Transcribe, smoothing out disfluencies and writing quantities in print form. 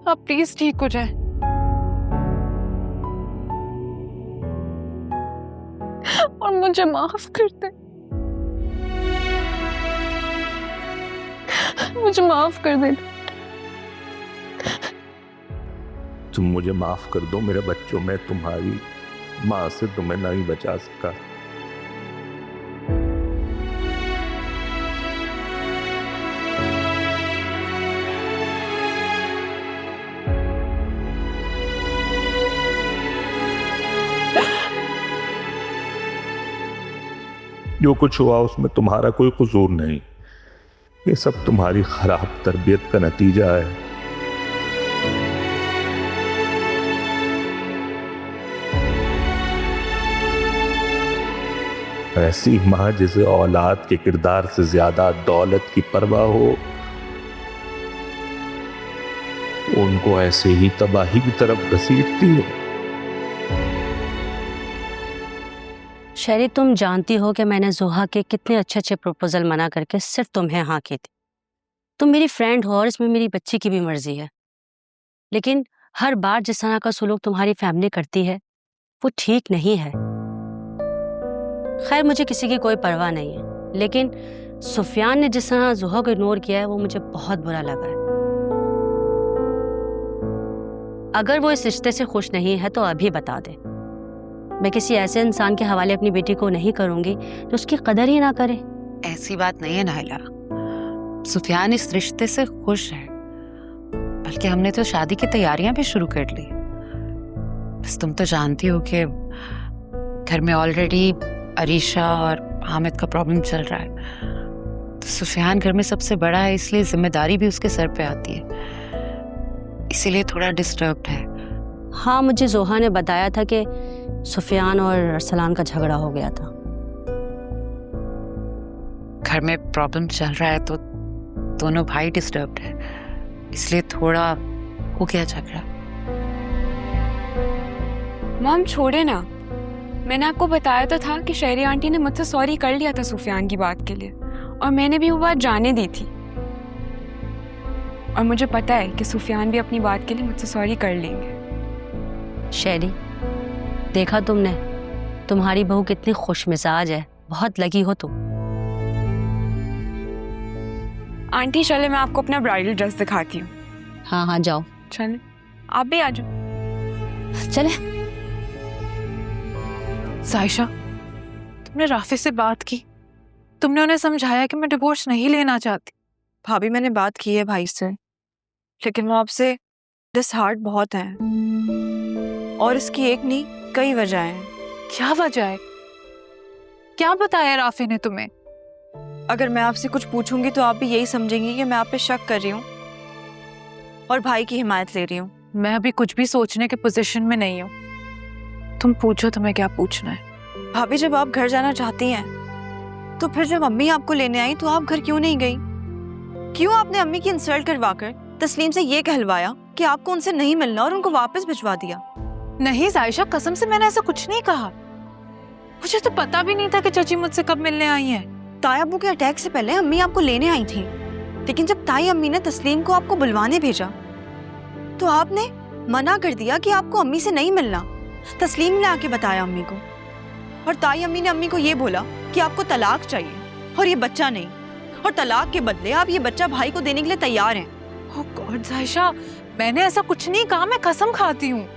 आप प्लीज ठीक हो जाए। और मुझे माफ कर दे, मुझे माफ कर दे। तुम मुझे माफ कर दो मेरे बच्चों, मैं तुम्हारी माँ से तुम्हें नहीं बचा सका। जो कुछ हुआ उसमें तुम्हारा कोई कसूर नहीं, ये सब तुम्हारी खराब तरबियत का नतीजा है। ऐसी माँ जिसे औलाद के किरदार से ज्यादा दौलत की परवाह हो, उनको ऐसे ही तबाही की तरफ घसीटती है। शेरी, तुम जानती हो कि मैंने जोहा के कितने अच्छे अच्छे प्रपोजल मना करके सिर्फ तुम्हें हाँ की थी। तुम मेरी फ्रेंड हो और इसमें मेरी बच्ची की भी मर्जी है, लेकिन हर बार जिस तरह का सलूक तुम्हारी फैमिली करती है वो ठीक नहीं है। खैर, मुझे किसी की कोई परवाह नहीं है, लेकिन सुफियान ने जिस तरह जोहा को इग्नोर किया है वो मुझे बहुत बुरा लगा है। अगर वो इस रिश्ते से खुश नहीं है तो अभी बता दे। मैं किसी ऐसे इंसान के हवाले अपनी बेटी को नहीं करूंगी जो उसकी कदर ही ना करे। ऐसी बात नहीं है नाहिला, सुफियान इस रिश्ते से खुश है, बल्कि हमने तो शादी की तैयारियां भी शुरू कर ली। बस तुम तो जानती हो कि घर में ऑलरेडी अरीशा और हामिद का प्रॉब्लम चल रहा है, तो सुफियान घर में सबसे बड़ा है, इसलिए जिम्मेदारी भी उसके सर पे आती है, इसीलिए थोड़ा डिस्टर्ब्ड है। हाँ, मुझे जोहा ने बताया था कि सुफियान और अरसलान का झगड़ा हो गया था। घर में प्रॉब्लम चल रहा है तो दोनों भाई डिस्टर्ब्ड है, इसलिए थोड़ा हो गया झगड़ा। मॉम छोड़े ना, मैंने आपको बताया तो था कि शहरी आंटी ने मुझसे सॉरी कर लिया था सुफियान की बात के लिए, और मैंने भी वो बात जाने दी थी, और मुझे पता है कि सुफियान भी अपनी बात के लिए मुझसे सॉरी कर लेंगे। शेरी, देखा तुमने, तुम्हारी बहू कितनी खुश मिजाज है, बहुत लगी हो तुम। आंटी चले, मैं आपको अपना ब्राइडल ड्रेस दिखाती हूँ। हाँ हाँ, जाओ। चले, आप भी आ जाओ। चले। साइशा, तुमने राफी से बात की? तुमने उन्हें समझाया कि मैं डिवोर्स नहीं लेना चाहती? भाभी, मैंने बात की है भाई से, लेकिन वो आपसे डिसहार्ट बहुत है, और इसकी एक नहीं कई वजह हैं। क्या वजह है? क्या बताया राफी ने तुम्हें? अगर मैं आपसे कुछ पूछूंगी तो आप भी यही समझेंगी कि मैं आप पे शक कर रही हूँ और भाई की हिमायत ले रही हूँ। मैं अभी कुछ भी सोचने के पोजीशन में नहीं हूँ। तुम पूछो, तुम्हें क्या पूछना है। भाभी, जब आप घर जाना चाहती हैं तो फिर जब अम्मी आपको लेने आई तो आप घर क्यों नहीं गई? क्यों आपने अम्मी की इंसल्ट करवाकर तस्लीम से ये कहलवाया कि आपको उनसे नहीं मिलना और उनको वापस भिजवा दिया? नहीं साइशा, कसम से मैंने ऐसा कुछ नहीं कहा। मुझे तो पता भी नहीं था कि चाची मुझसे कब मिलने आई हैं। ताई अब्बू के अटैक से पहले अम्मी आपको लेने आई थी, लेकिन जब ताई अम्मी ने तस्लीम को आपको बुलवाने भेजा तो आपने मना कर दिया कि आपको अम्मी से नहीं मिलना। तस्लीम ने आके बताया अम्मी को, और ताई अम्मी ने अम्मी को ये बोला कि आपको तलाक चाहिए और ये बच्चा नहीं, और तलाक के बदले आप ये बच्चा भाई को देने के लिए तैयार हैं। ओह गॉड साइशा, मैंने ऐसा कुछ नहीं कहा, मैं कसम खाती हूँ।